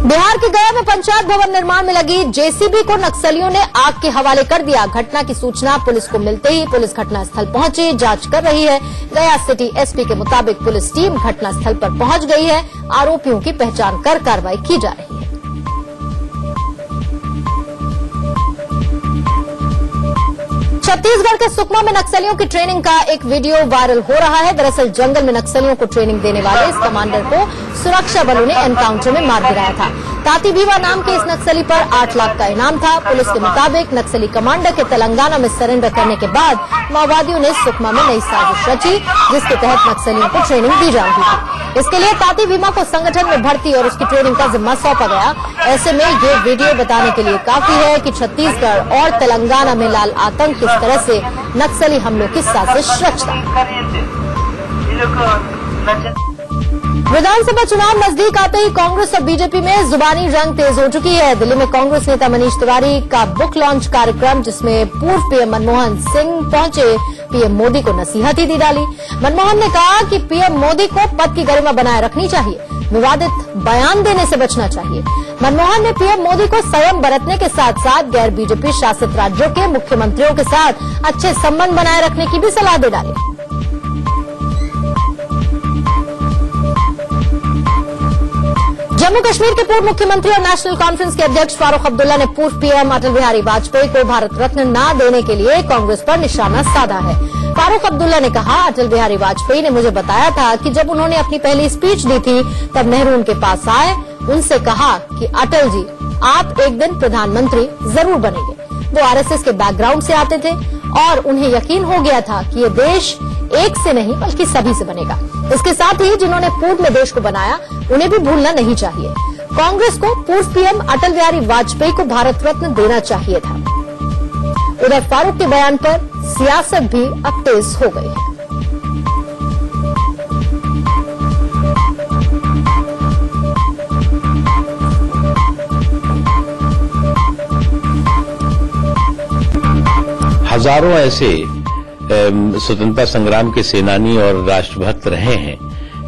बिहार के गया में पंचायत भवन निर्माण में लगी JCB को नक्सलियों ने आग के हवाले कर दिया। घटना की सूचना पुलिस को मिलते ही पुलिस घटनास्थल पहुंची, जांच कर रही है। गया सिटी SP के मुताबिक पुलिस टीम घटनास्थल पर पहुंच गई है। आरोपियों की पहचान कर कार्रवाई की जा रही है। छत्तीसगढ़ के सुकमा में नक्सलियों की ट्रेनिंग का एक वीडियो वायरल हो रहा है। दरअसल जंगल में नक्सलियों को ट्रेनिंग देने वाले इस कमांडर को सुरक्षा बलों ने एनकाउंटर में मार गिराया था। ताती भीवा नाम के इस नक्सली पर 8 लाख का इनाम था। पुलिस के मुताबिक नक्सली कमांडर के तेलंगाना में सरेंडर करने के बाद माओवादियों ने सुकमा में नई साजिश रची, जिसके तहत नक्सलियों को ट्रेनिंग दी जा रही थी। इसके लिए ताती भीमा को संगठन में भर्ती और उसकी ट्रेनिंग का जिम्मा सौंपा गया। ऐसे में ये वीडियो बताने के लिए काफी है कि छत्तीसगढ़ और तेलंगाना में लाल आतंक किस तरह से नक्सली हमलों की साजिश रचता है। विधानसभा चुनाव नजदीक आते ही कांग्रेस और बीजेपी में जुबानी जंग तेज हो चुकी है। दिल्ली में कांग्रेस नेता मनीष तिवारी का बुक लॉन्च कार्यक्रम, जिसमें पूर्व पीएम मनमोहन सिंह पहुंचे, पीएम मोदी को नसीहत ही दी डाली। मनमोहन ने कहा कि पीएम मोदी को पद की गरिमा बनाए रखनी चाहिए, विवादित बयान देने से बचना चाहिए। मनमोहन ने पीएम मोदी को संयम बरतने के साथ साथ गैर बीजेपी शासित राज्यों के मुख्यमंत्रियों के साथ अच्छे संबंध बनाए रखने की भी सलाह दे डाली। जम्मू कश्मीर के पूर्व मुख्यमंत्री और नेशनल कॉन्फ्रेंस के अध्यक्ष फारूक अब्दुल्ला ने पूर्व पीएम अटल बिहारी वाजपेयी को भारत रत्न न देने के लिए कांग्रेस पर निशाना साधा है। फारूक अब्दुल्ला ने कहा, अटल बिहारी वाजपेयी ने मुझे बताया था कि जब उन्होंने अपनी पहली स्पीच दी थी तब नेहरू उनके पास आए, उनसे कहा कि अटल जी आप एक दिन प्रधानमंत्री जरूर बनेंगे। वो आरएसएस के बैकग्राउंड से आते थे और उन्हें यकीन हो गया था कि ये देश एक से नहीं बल्कि सभी से बनेगा। इसके साथ ही जिन्होंने पूर्व में देश को बनाया उन्हें भी भूलना नहीं चाहिए। कांग्रेस को पूर्व पीएम अटल बिहारी वाजपेयी को भारत रत्न देना चाहिए था। उधर फारूक के बयान पर सियासत भी अब तेज हो गई है। हजारों ऐसे स्वतंत्रता संग्राम के सेनानी और राष्ट्रभक्त रहे हैं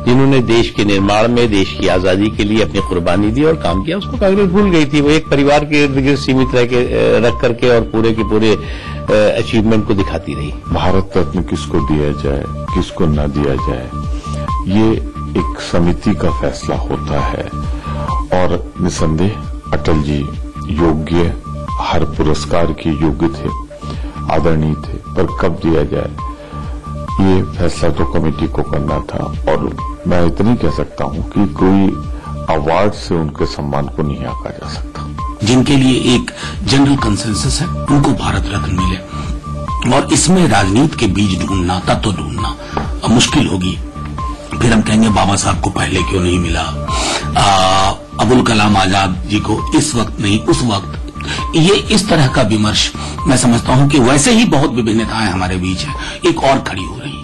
जिन्होंने देश के निर्माण में, देश की आजादी के लिए अपनी कुर्बानी दी और काम किया। उसको कांग्रेस भूल गई थी। वो एक परिवार के इर्द गिर्द सीमित रख करके और पूरे के पूरे अचीवमेंट को दिखाती रही। भारत रत्न किसको दिया जाए, किसको न दिया जाए, ये एक समिति का फैसला होता है और निसंदेह अटल जी योग्य, हर पुरस्कार के योग्य थे, आदरणीय थे, पर कब दिया जाए ये फैसला तो कमेटी को करना था। और मैं इतनी कह सकता हूं कि कोई अवार्ड से उनके सम्मान को नहीं आंका जा सकता। जिनके लिए एक जनरल कंसेंसस है उनको भारत रत्न मिले, और इसमें राजनीति के बीज ढूंढना, तत्व ढूंढना मुश्किल होगी। फिर हम कहेंगे बाबा साहब को पहले क्यों नहीं मिला, अबुल कलाम आजाद जी को इस वक्त नहीं उस वक्त। ये इस तरह का विमर्श मैं समझता हूं कि वैसे ही बहुत विभिन्नताएं हमारे बीच है, एक और खड़ी हो रही है।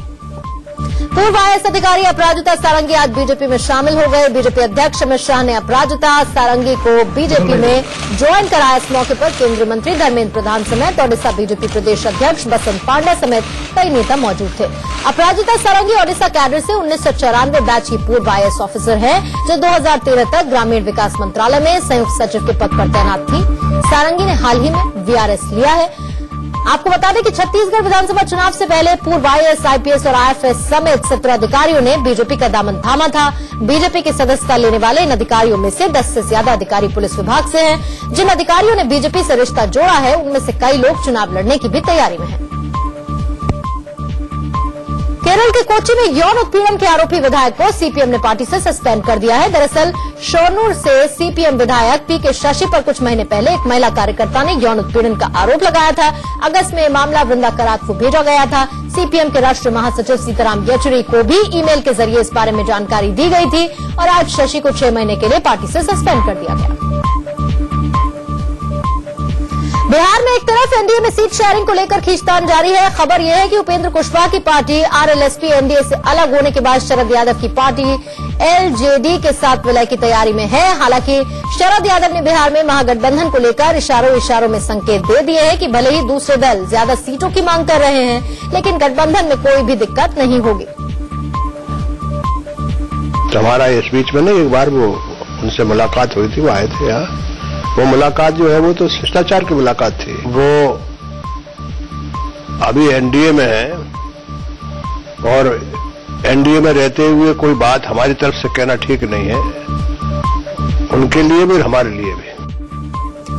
पूर्व आईएएस अधिकारी अपराजिता सारंगी आज बीजेपी में शामिल हो गए। बीजेपी अध्यक्ष अमित शाह ने अपराजिता सारंगी को बीजेपी में ज्वाइन कराया। इस मौके पर केंद्रीय मंत्री धर्मेंद्र प्रधान समेत ओडिशा बीजेपी प्रदेश अध्यक्ष बसंत पांडा समेत कई नेता मौजूद थे। अपराजिता सारंगी ओडिशा कैडर से 1994 बैच की पूर्व आईएएस ऑफिसर है, जो 2013 तक ग्रामीण विकास मंत्रालय में संयुक्त सचिव के पद पर तैनात थी। सारंगी ने हाल ही में वीआरएस लिया है। आपको बता दें कि छत्तीसगढ़ विधानसभा चुनाव से पहले पूर्व आईएएस, आईपीएस और आईएफएस समेत 17 अधिकारियों ने बीजेपी का दामन थामा था। बीजेपी की सदस्यता लेने वाले इन अधिकारियों में से 10 से ज्यादा अधिकारी पुलिस विभाग से हैं। जिन अधिकारियों ने बीजेपी से रिश्ता जोड़ा है उनमें से कई लोग चुनाव लड़ने की भी तैयारी में हैं। केरल के कोच्चि में यौन उत्पीड़न के आरोपी विधायक को सीपीएम ने पार्टी से सस्पेंड कर दिया है। दरअसल शोरनूर से सीपीएम विधायक पीके शशि पर कुछ महीने पहले एक महिला कार्यकर्ता ने यौन उत्पीड़न का आरोप लगाया था। अगस्त में मामला वृंदा करात को भेजा गया था। सीपीएम के राष्ट्रीय महासचिव सीताराम येचुरी को भी ईमेल के जरिए इस बारे में जानकारी दी गई थी और आज शशि को 6 महीने के लिए पार्टी से सस्पेंड कर दिया गया। बिहार में एक तरफ एनडीए में सीट शेयरिंग को लेकर खींचतान जारी है। खबर यह है कि उपेंद्र कुशवाहा की पार्टी आरएलएसपी एनडीए से अलग होने के बाद शरद यादव की पार्टी एलजेडी के साथ विलय की तैयारी में है। हालांकि शरद यादव ने बिहार में महागठबंधन को लेकर इशारों में संकेत दे दिए हैं कि भले ही दूसरे दल ज्यादा सीटों की मांग कर रहे हैं, लेकिन गठबंधन में कोई भी दिक्कत नहीं होगी। हमारा इस बीच में एक बार वो उनसे मुलाकात हुई थी, वो आए थे यहाँ। वो मुलाकात जो है वो तो शिष्टाचार की मुलाकात थी। वो अभी एनडीए में है और एनडीए में रहते हुए कोई बात हमारी तरफ से कहना ठीक नहीं है, उनके लिए भी और हमारे लिए भी।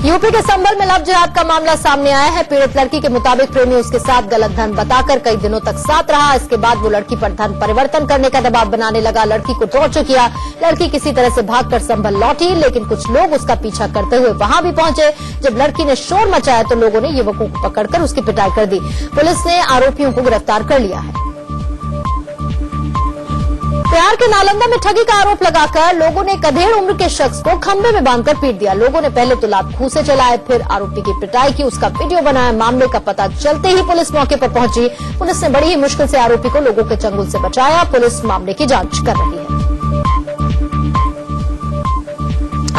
यूपी के संभल में लव जिहाद का मामला सामने आया है। पीड़ित लड़की के मुताबिक प्रेमी उसके साथ गलत धन बताकर कई दिनों तक साथ रहा। इसके बाद वो लड़की पर धन परिवर्तन करने का दबाव बनाने लगा, लड़की को टॉर्चर किया। लड़की किसी तरह से भागकर संभल लौटी, लेकिन कुछ लोग उसका पीछा करते हुए वहां भी पहुंचे। जब लड़की ने शोर मचाया तो लोगों ने युवकों को पकड़कर उसकी पिटाई कर दी। पुलिस ने आरोपियों को गिरफ्तार कर लिया है। बिहार के नालंदा में ठगी का आरोप लगाकर लोगों ने एक अधेड़ उम्र के शख्स को खंभे में बांधकर पीट दिया। लोगों ने पहले तो लात घूंसे चलाए, फिर आरोपी की पिटाई की, उसका वीडियो बनाया। मामले का पता चलते ही पुलिस मौके पर पहुंची। पुलिस ने बड़ी ही मुश्किल से आरोपी को लोगों के चंगुल से बचाया। पुलिस मामले की जांच कर रही है।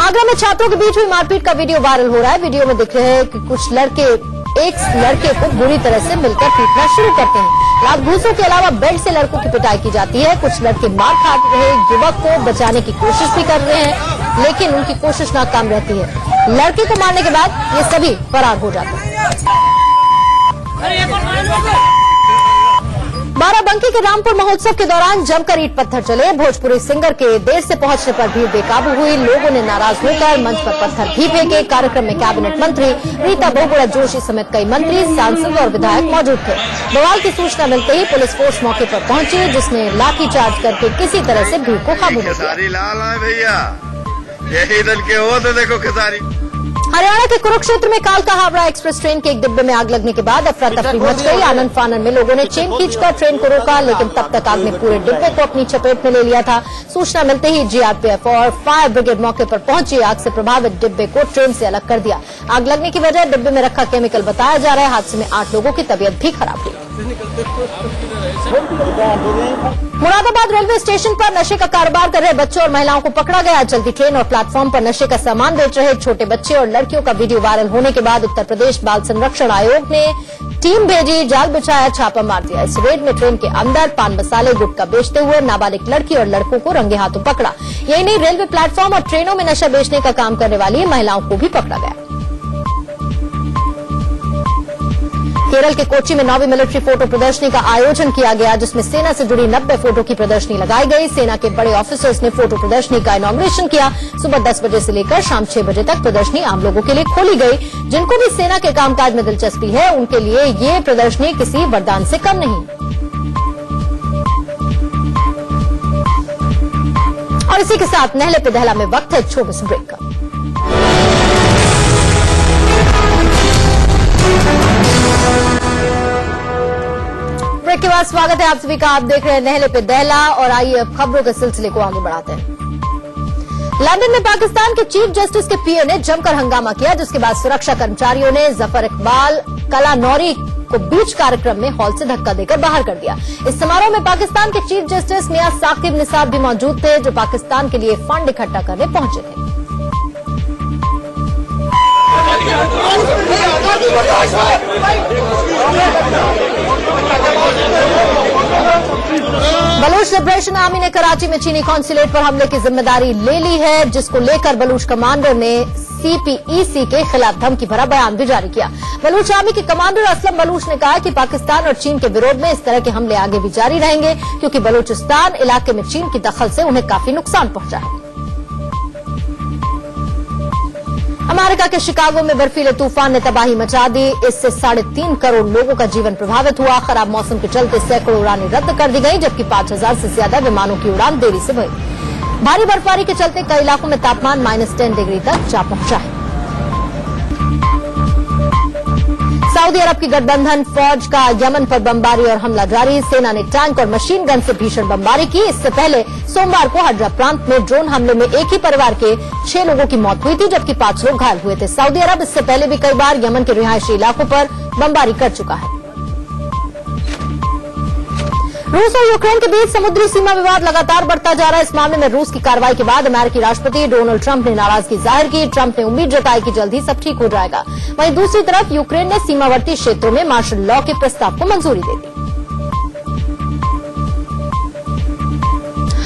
आगरा में छात्रों के बीच हुई मारपीट का वीडियो वायरल हो रहा है। वीडियो में दिख रहे हैं कि कुछ लड़के एक लड़के को बुरी तरह से मिलकर पीटना शुरू करते हैं। रात घूसों के अलावा बेल्ट से लड़कों की पिटाई की जाती है। कुछ लड़के मार खा रहे युवक को बचाने की कोशिश भी कर रहे हैं, लेकिन उनकी कोशिश नाकाम रहती है। लड़के को मारने के बाद ये सभी फरार हो जाते हैं। बाराबंकी के रामपुर महोत्सव के दौरान जमकर ईंट पत्थर चले। भोजपुरी सिंगर के देर से पहुंचने पर भीड़ बेकाबू हुई। लोगों ने नाराज होकर मंच पर पत्थर भी फेंके। कार्यक्रम में कैबिनेट मंत्री रीता बहुगुणा जोशी समेत कई मंत्री, सांसद और विधायक मौजूद थे। बवाल की सूचना मिलते ही पुलिस फोर्स मौके पर पहुंची, जिसने लाठीचार्ज करके किसी तरह से भीड़ को काबू में किया। भैया यही दल के हो तो देखो खेसारी। हरियाणा के कुरुक्षेत्र में कालका हावड़ा एक्सप्रेस ट्रेन के एक डिब्बे में आग लगने के बाद अफरा तफरी मच गई। आनंद फानन में लोगों ने चेन खींचकर ट्रेन को रोका, लेकिन तब तक आग ने पूरे डिब्बे को अपनी चपेट में ले लिया था। सूचना मिलते ही जीआरपीएफ और फायर ब्रिगेड मौके पर पहुंची। आग से प्रभावित डिब्बे को ट्रेन से अलग कर दिया। आग लगने की वजह डिब्बे में रखा केमिकल बताया जा रहा है। हादसे में 8 लोगों की तबीयत भी खराब हुई। मुरादाबाद रेलवे स्टेशन पर नशे का कारोबार कर रहे बच्चों और महिलाओं को पकड़ा गया। चलती ट्रेन और प्लेटफॉर्म पर नशे का सामान बेच रहे छोटे बच्चे और लड़कियों का वीडियो वायरल होने के बाद उत्तर प्रदेश बाल संरक्षण आयोग ने टीम भेजी, जाल बिछाया, छापा मार दिया। इस रेड में ट्रेन के अंदर पान मसाले गुटखा बेचते हुए नाबालिग लड़की और लड़कों को रंगे हाथों पकड़ा। यही नहीं, रेलवे प्लेटफॉर्म और ट्रेनों में नशा बेचने का काम करने वाली महिलाओं को भी पकड़ा गया। केरल के कोच्चि में 9वीं मिलिट्री फोटो प्रदर्शनी का आयोजन किया गया, जिसमें सेना से जुड़ी 90 फोटो की प्रदर्शनी लगाई गई। सेना के बड़े ऑफिसर्स ने फोटो प्रदर्शनी का इनॉग्रेशन किया। सुबह 10 बजे से लेकर शाम 6 बजे तक प्रदर्शनी आम लोगों के लिए खोली गई। जिनको भी सेना के कामकाज में दिलचस्पी है, उनके लिए ये प्रदर्शनी किसी वरदान से कम नहीं। और इसी के साथ नहले पे दहला में वक्त है छोटे से ब्रेक का। ब्रेक के बाद स्वागत है आप सभी का। आप देख रहे हैं नहले पे दहला और आइए अब खबरों के सिलसिले को आगे बढ़ाते हैं। लंदन में पाकिस्तान के चीफ जस्टिस के पीए ने जमकर हंगामा किया, जिसके बाद सुरक्षा कर्मचारियों ने जफर इकबाल कलानौरी को बीच कार्यक्रम में हॉल से धक्का देकर बाहर कर दिया। इस समारोह में पाकिस्तान के चीफ जस्टिस मियां साकिब निसार भी मौजूद थे, जो पाकिस्तान के लिए फंड इकट्ठा करने पहुंचे थे। बलूच लिबरेशन आर्मी ने कराची में चीनी कॉन्सुलेट पर हमले की जिम्मेदारी ले ली है, जिसको लेकर बलूच कमांडर ने सीपीईसी के खिलाफ धमकी भरा बयान भी जारी किया। बलूच आर्मी के कमांडर असलम बलूच ने कहा कि पाकिस्तान और चीन के विरोध में इस तरह के हमले आगे भी जारी रहेंगे, क्योंकि बलूचिस्तान इलाके में चीन की दखल से उन्हें काफी नुकसान पहुंचा है। अमेरिका के शिकागो में बर्फीले तूफान ने तबाही मचा दी। इससे 3.5 करोड़ लोगों का जीवन प्रभावित हुआ। खराब मौसम के चलते सैकड़ों उड़ानें रद्द कर दी गई, जबकि 5000 से ज्यादा विमानों की उड़ान देरी से भई। भारी बर्फबारी के चलते कई इलाकों में तापमान -10 डिग्री तक जा पहुंचा है। सऊदी अरब की गठबंधन फौज का यमन पर बमबारी और हमला जारी। सेना ने टैंक और मशीन गन से भीषण बमबारी की। इससे पहले सोमवार को हड्रा प्रांत में ड्रोन हमले में एक ही परिवार के 6 लोगों की मौत हुई थी, जबकि 5 लोग घायल हुए थे। सऊदी अरब इससे पहले भी कई बार यमन के रिहायशी इलाकों पर बमबारी कर चुका है। रूस और यूक्रेन के बीच समुद्री सीमा विवाद लगातार बढ़ता जा रहा है। इस मामले में रूस की कार्रवाई के बाद अमेरिकी राष्ट्रपति डोनाल्ड ट्रंप ने नाराजगी जाहिर की। ट्रंप ने उम्मीद जताई कि जल्द ही सब ठीक हो जाएगा। वहीं दूसरी तरफ यूक्रेन ने सीमावर्ती क्षेत्रों में मार्शल लॉ के प्रस्ताव को मंजूरी दे दी।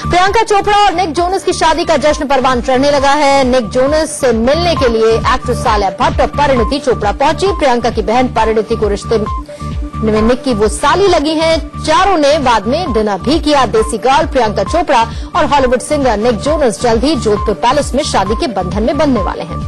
प्रियंका चोपड़ा और निक जोनस की शादी का जश्न परवान चढ़ने लगा है। निक जोनस से मिलने के लिए एक्ट्रेस आलिया भट्ट और परिणीति चोपड़ा पहुंची। प्रियंका की बहन परिणीति को रिश्ते में निक की वो साली लगी हैं। चारों ने बाद में डिनर भी किया। देसी गर्ल प्रियंका चोपड़ा और हॉलीवुड सिंगर निक जोनस जल्द ही जोधपुर पैलेस में शादी के बंधन में बंधने वाले हैं।